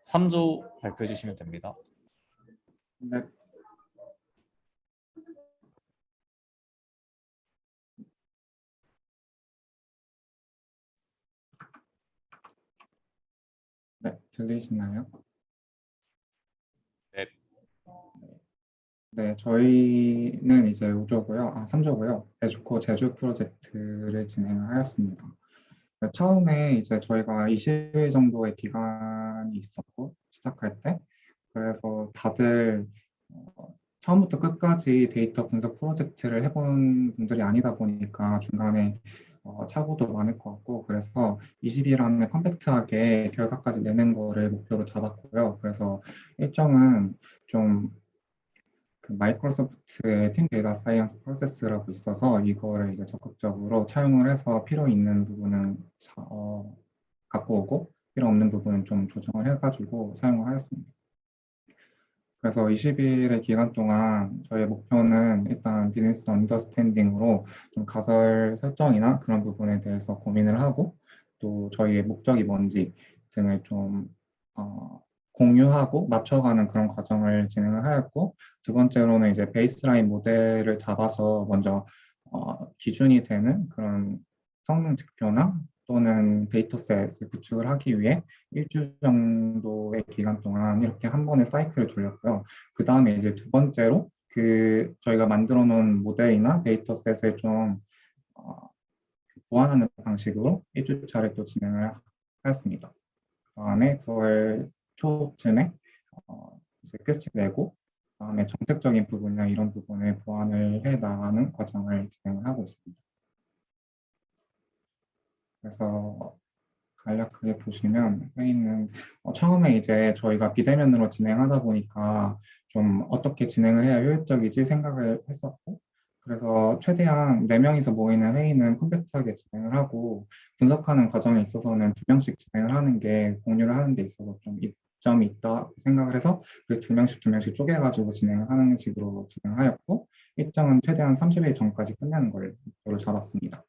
3조 발표해 주시면 됩니다. 네. 네, 들리시나요? 네. 네, 저희는 이제 3조고요. 에듀코 제주 프로젝트를 진행을 하였습니다. 처음에 이제 저희가 20일 정도의 기간이 있었고 시작할 때 그래서 다들 처음부터 끝까지 데이터 분석 프로젝트를 해본 분들이 아니다 보니까 중간에 착오도 많을 것 같고 그래서 20일 안에 컴팩트하게 결과까지 내는 거를 목표로 잡았고요. 그래서 일정은 좀 그 마이크로소프트의 팀 데이터 사이언스 프로세스라고 있어서 이거를 이제 적극적으로 차용을 해서 필요 있는 부분은 갖고 오고 필요 없는 부분은 좀 조정을 해가지고 사용을 하였습니다. 그래서 20일의 기간 동안 저희의 목표는 일단 비즈니스 언더스탠딩으로 좀 가설 설정이나 그런 부분에 대해서 고민을 하고 또 저희의 목적이 뭔지 등을 좀 공유하고 맞춰가는 그런 과정을 진행을 하였고 두 번째로는 이제 베이스라인 모델을 잡아서 먼저 기준이 되는 그런 성능 지표나 또는 데이터셋을 구축을 하기 위해 일주 정도의 기간 동안 이렇게 한 번에 사이클을 돌렸고요. 그 다음에 이제 두 번째로 그 저희가 만들어 놓은 모델이나 데이터셋을 좀 보완하는 방식으로 일주차를 또 진행을 하였습니다. 그 다음에 9월 초쯤에 이제 퀘스트 내고 그다음에 정책적인 부분이나 이런 부분을 보완을 해 나가는 과정을 진행을 하고 있습니다. 그래서 간략하게 보시면 회의는 처음에 이제 저희가 비대면으로 진행하다 보니까 좀 어떻게 진행을 해야 효율적이지 생각을 했었고 그래서 최대한 4명이서 모이는 회의는 컴팩트하게 진행을 하고 분석하는 과정에 있어서는 2명씩 진행을 하는 게 공유를 하는 데 있어서 좀 이점이 있다 생각을 해서 2명씩 쪼개가지고 진행을 하는 식으로 진행하였고 일정은 최대한 30일 전까지 끝내는 걸 목표로 잡았습니다.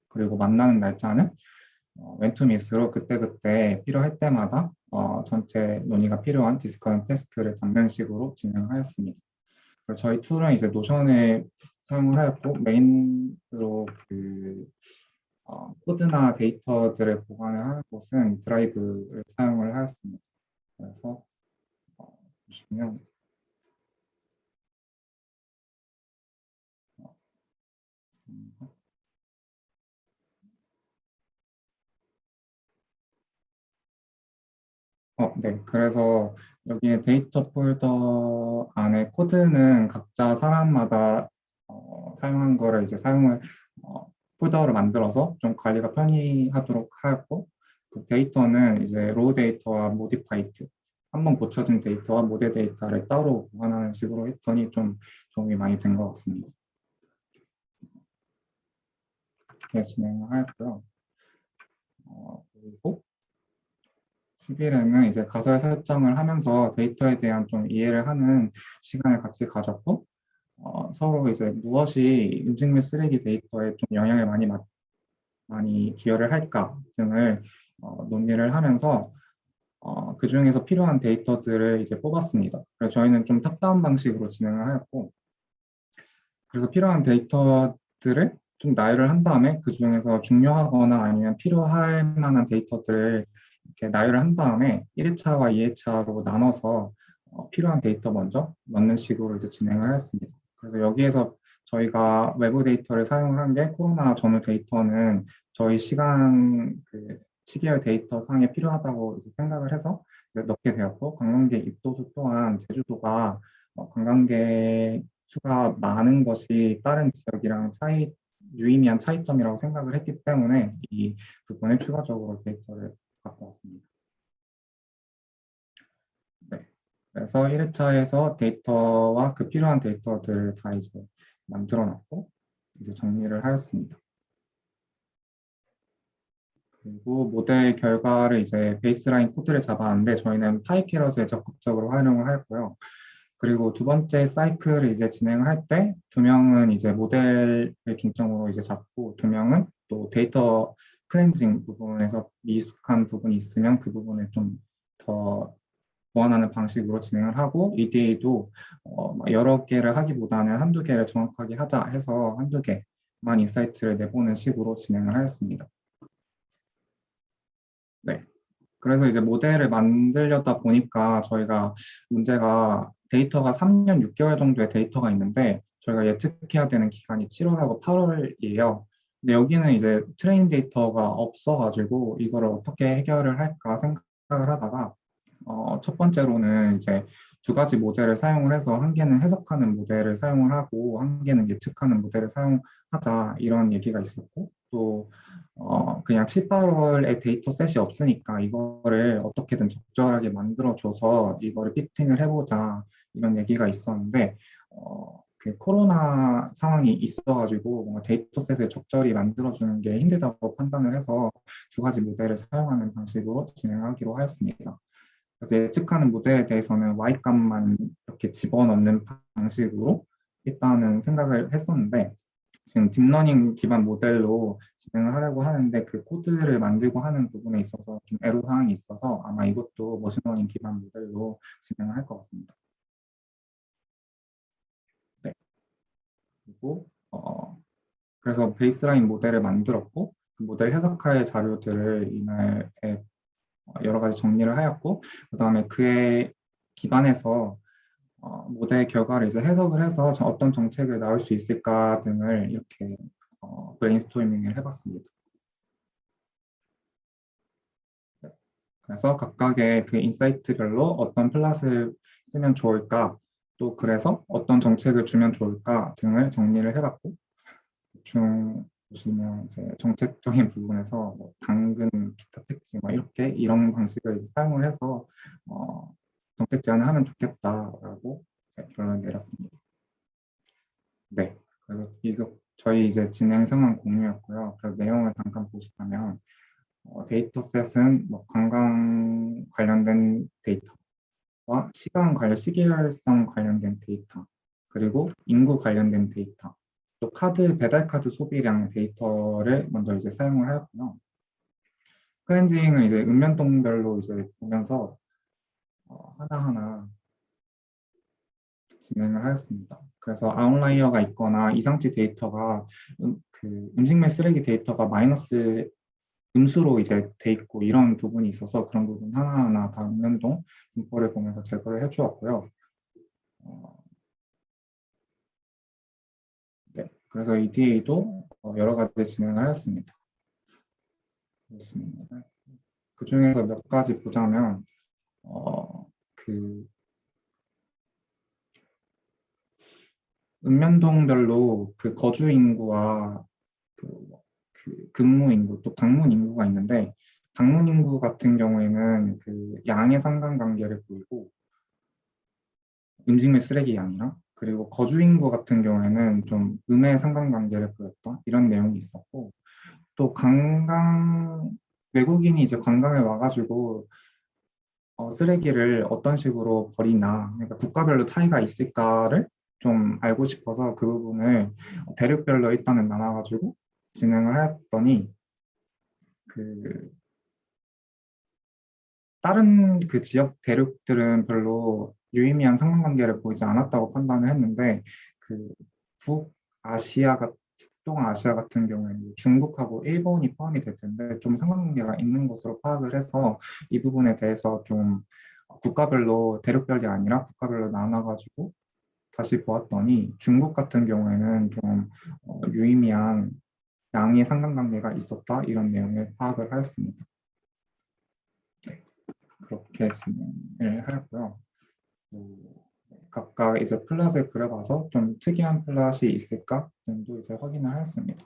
그리고 만나는 날짜는 웬투미스로 그때그때 필요할 때마다 전체 논의가 필요한 디스커션 테스트를 담는 식으로 진행하였습니다. 그리고 저희 툴은 이제 노션을 사용을 하였고 메인으로 그 코드나 데이터들을 보관을 하는 곳은 드라이브를 사용을 하였습니다. 그래서 보시면 네. 그래서 여기에 데이터 폴더 안에 코드는 각자 사람마다 사용한 거를 이제 폴더를 만들어서 좀 관리가 편리하도록 하였고 그 데이터는 이제 로우 데이터와 모디파이드 한번 고쳐진 데이터와 모델 데이터를 따로 보관하는 식으로 했더니 좀 도움이 많이 된 것 같습니다. 이렇게 진행을 하였고요. 그리고 10일에는 이제 가설 설정을 하면서 데이터에 대한 좀 이해를 하는 시간을 같이 가졌고 서로 이제 무엇이 인증 및 쓰레기 데이터에 좀 영향을 많이 기여를 할까 등을 논의를 하면서 그 중에서 필요한 데이터들을 이제 뽑았습니다. 그래서 저희는 좀 탑다운 방식으로 진행을 하였고 그래서 필요한 데이터들을 좀 나열을 한 다음에 그 중에서 중요하거나 아니면 필요할 만한 데이터들을 이렇게 나열을 한 다음에 1회차와 2회차로 나눠서 필요한 데이터 먼저 넣는 식으로 이제 진행을 하였습니다. 그래서 여기에서 저희가 외부 데이터를 사용을 한 게 코로나 전후 데이터는 저희 시계열 데이터 상에 필요하다고 이제 생각을 해서 이제 넣게 되었고, 관광객 입도수 또한 제주도가 관광객 수가 많은 것이 다른 지역이랑 유의미한 차이점이라고 생각을 했기 때문에 이 부분에 추가적으로 데이터를 갖고 왔습니다. 네. 그래서 1회차에서 데이터와 그 필요한 데이터들을 다 이제 만들어 놨고 이제 정리를 하였습니다. 그리고 모델 결과를 이제 베이스라인 코드를 잡았는데 저희는 파이캐럿을 적극적으로 활용을 하였고요. 그리고 두 번째 사이클을 이제 진행할 때 두 명은 이제 모델을 중점으로 이제 잡고 두 명은 또 데이터 클렌징 부분에서 미숙한 부분이 있으면 그 부분을 좀 더 보완하는 방식으로 진행을 하고, EDA도 여러 개를 하기보다는 한두 개를 정확하게 하자 해서 한두 개만 인사이트를 내보는 식으로 진행을 하였습니다. 네. 그래서 이제 모델을 만들려다 보니까 저희가 문제가 데이터가 3년 6개월 정도의 데이터가 있는데 저희가 예측해야 되는 기간이 7월하고 8월이에요. 근데 여기는 이제 트레인 데이터가 없어가지고 이거를 어떻게 해결을 할까 생각을 하다가 첫 번째로는 이제 두 가지 모델을 사용을 해서 한 개는 해석하는 모델을 사용을 하고 한 개는 예측하는 모델을 사용하자 이런 얘기가 있었고, 또 그냥 7, 8월에 데이터 셋이 없으니까 이거를 어떻게든 적절하게 만들어줘서 이거를 피팅을 해보자 이런 얘기가 있었는데 그 코로나 상황이 있어가지고 뭔가 데이터 셋을 적절히 만들어주는 게 힘들다고 판단을 해서 두 가지 모델을 사용하는 방식으로 진행하기로 하였습니다. 그래서 예측하는 모델에 대해서는 Y값만 이렇게 집어넣는 방식으로 일단은 생각을 했었는데 지금 딥러닝 기반 모델로 진행을 하려고 하는데 그 코드를 만들고 하는 부분에 있어서 좀 애로사항이 있어서 아마 이것도 머신러닝 기반 모델로 진행을 할 것 같습니다. 네. 그리고 그래서 베이스라인 모델을 만들었고 그 모델 해석할 자료들을 이날에 여러 가지 정리를 하였고, 그 다음에 그에 기반해서 모델 결과를 이제 해석을 해서 어떤 정책을 나올 수 있을까 등을 이렇게 브레인스토밍을 해봤습니다. 네. 그래서 각각의 그 인사이트별로 어떤 플랫을 쓰면 좋을까, 또 그래서 어떤 정책을 주면 좋을까 등을 정리를 해봤고, 대충 보시면 이제 정책적인 부분에서 뭐 당근, 기타 특징 이런 방식을 이제 사용을 해서 정책 제안을 하면 좋겠다라고 결론을 내렸습니다. 네, 그래서 이거 저희 이제 진행 상황 공유였고요. 그래서 내용을 잠깐 보시면 데이터셋은 뭐 관광 관련된 데이터와 시계열성 관련된 데이터, 그리고 인구 관련된 데이터, 또 배달카드 소비량 데이터를 먼저 이제 사용을 하였고요. 클렌징은 이제 읍면동별로 이제 보면서 하나하나 진행을 하였습니다. 그래서 아웃라이어가 있거나 이상치 데이터가 그 음식물 쓰레기 데이터가 마이너스 음수로 이제 돼 있고 이런 부분이 있어서 그런 부분 하나하나 다 읍면동 분포를 보면서 제거를 해주었고요. 네, 그래서 EDA도 여러 가지 진행을 하였습니다. 그렇습니다. 그 중에서 몇 가지 보자면 그 읍면동별로 그 거주 인구와 그 근무 인구 또 방문 인구가 있는데, 방문 인구 같은 경우에는 그 양의 상관관계를 보이고 음식물 쓰레기 양이랑, 그리고 거주 인구 같은 경우에는 좀 음의 상관관계를 보였다 이런 내용이 있었고, 또 외국인이 이제 관광에 와가지고 쓰레기를 어떤 식으로 버리나, 그러니까 국가별로 차이가 있을까를 좀 알고 싶어서 그 부분을 대륙별로 일단은 나눠가지고 진행을 하였더니 그 다른 그 지역 대륙들은 별로 유의미한 상관관계를 보이지 않았다고 판단을 했는데 그 북아시아가 동아시아 같은 경우에는 중국하고 일본이 포함이 될 텐데 좀 상관관계가 있는 것으로 파악을 해서 이 부분에 대해서 좀 국가별로 대륙별이 아니라 국가별로 나눠가지고 다시 보았더니 중국 같은 경우에는 좀 유의미한 양의 상관관계가 있었다 이런 내용을 파악을 하였습니다. 네, 그렇게 진행을 하였고요. 각각 이제 플랫을 그려봐서 좀 특이한 플랫이 있을까 등도 이제 확인을 하였습니다.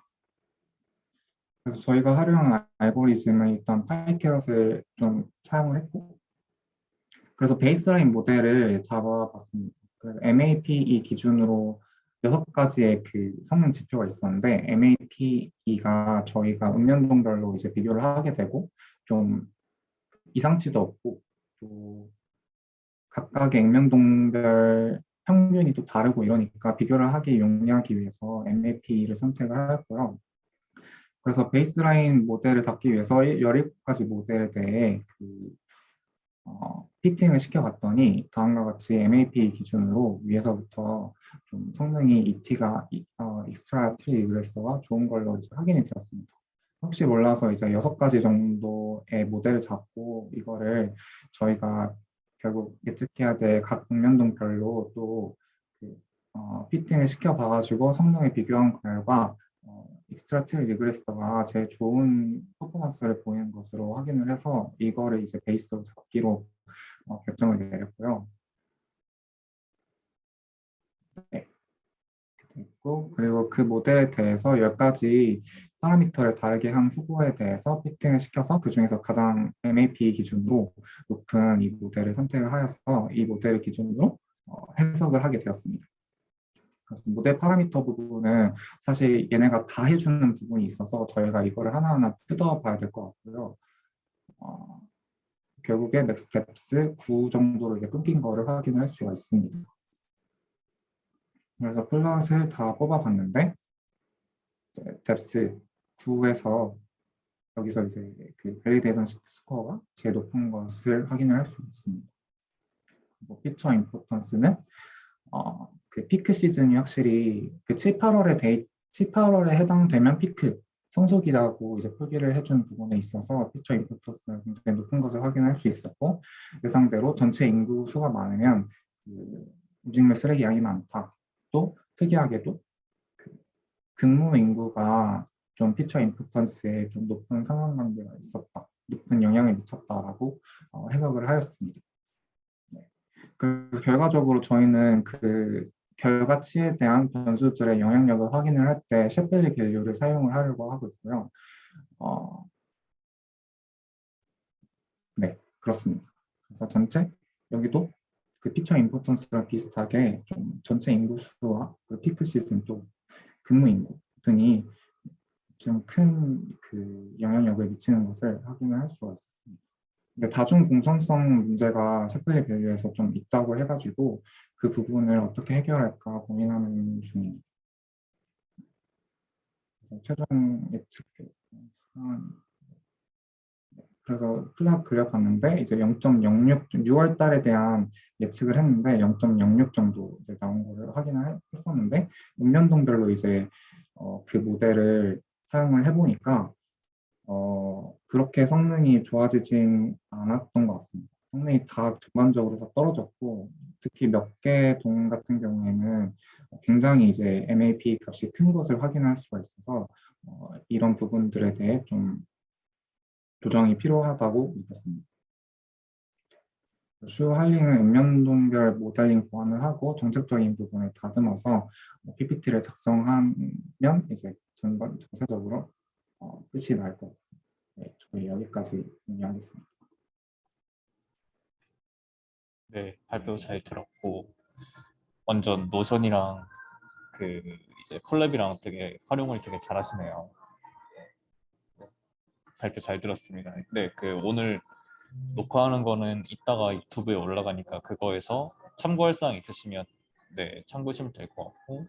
그래서 저희가 활용한 알고리즘은 일단 파이캐럿을 좀 사용을 했고, 그래서 베이스라인 모델을 잡아봤습니다. 그래서 MAPE 기준으로 6가지의 그 성능 지표가 있었는데 MAPE가 저희가 읍면동별로 이제 비교를 하게 되고 좀 이상치도 없고 또 각각의 읍면동별 평균이 또 다르고 이러니까 비교를 하기 용이하기 위해서 MAPE를 선택을 하였고요. 그래서 베이스라인 모델을 잡기 위해서 17가지 모델에 대해 피팅을 시켜봤더니 다음과 같이 MAP 기준으로 위에서부터 좀 성능이 ET가 익스트라 트리 리그레서가 좋은 걸로 이제 확인이 되었습니다. 혹시 몰라서 이제 6가지 정도의 모델을 잡고 이거를 저희가 결국 예측해야 될 각 읍면동별로 또 피팅을 시켜봐가지고 성능을 비교한 결과 익스트라 트리 리그레서가 제일 좋은 퍼포먼스를 보이는 것으로 확인을 해서 이거를 이제 베이스로 잡기로 결정을 내렸고요. 네. 있고 그리고 그 모델에 대해서 10가지 파라미터를 다르게 한 후보에 대해서 피팅을 시켜서 그 중에서 가장 MAP 기준으로 높은 이 모델을 선택을 하여서 이 모델을 기준으로 해석을 하게 되었습니다. 그래서 모델 파라미터 부분은 사실 얘네가 다 해주는 부분이 있어서 저희가 이거를 하나하나 뜯어봐야 될 것 같고요. 결국에 맥스 뎁스 9 정도로 이제 끊긴 거를 확인을 할 수가 있습니다. 그래서 플랫을 다 뽑아봤는데 뎁스 9에서 여기서 이제 그 밸리데이션 스코어가 제일 높은 것을 확인을 할 수 있습니다. 피처 임포턴스는 그 피크 시즌이 확실히 그 7, 8월에 해당되면 피크 성수기라고 이제 표기를 해준 부분에 있어서 피처 임포턴스가 굉장히 높은 것을 확인할 수 있었고 예상대로 전체 인구 수가 많으면 그 음식물 쓰레기 양이 많다. 또 특이하게도 그 근무 인구가 좀 피처 임포턴스에 좀 높은 상관관계가 있었다. 높은 영향을 미쳤다라고 해석을 하였습니다. 그 결과적으로 저희는 그 결과치에 대한 변수들의 영향력을 확인을 할 때 셰플리 밸류를 사용을 하려고 하고 있고요. 네, 그렇습니다. 그래서 전체 여기도 그 피처 임포턴스랑 비슷하게 좀 전체 인구 수와 그 피크 시즌 또 근무 인구 등이 좀 큰 그 영향력을 미치는 것을 확인을 할 수가 있습니다. 근데 다중 공선성 문제가 셰플리 밸류에서 좀 있다고 해가지고 그 부분을 어떻게 해결할까 고민하는 중입니다. 최종 예측 그래서 플랫 그려봤는데 이제 0.06 6월 달에 대한 예측을 했는데 0.06 정도 이제 나온 거를 확인을 했었는데 읍면동별로 이제 그 모델을 사용을 해보니까 그렇게 성능이 좋아지진 않았던 것 같습니다. 성능이 다 전반적으로 다 떨어졌고 특히 몇 개 동 같은 경우에는 굉장히 이제 MAP 값이 큰 것을 확인할 수가 있어서 이런 부분들에 대해 좀 조정이 필요하다고 느꼈습니다. 슈할링은 읍면동별 모델링 보완을 하고 정책적인 부분을 다듬어서 PPT를 작성하면 이제 전체적으로 끝이 날 것 같습니다. 네, 저희 여기까지 논의하겠습니다. 네, 발표 잘 들었고 완전 노션이랑 그 이제 콜랩이랑 되게 활용을 되게 잘하시네요. 발표 잘 들었습니다. 네, 그 오늘 녹화하는 거는 이따가 유튜브에 올라가니까 그거에서 참고할 사항 있으시면 네 참고하시면 될 것 같고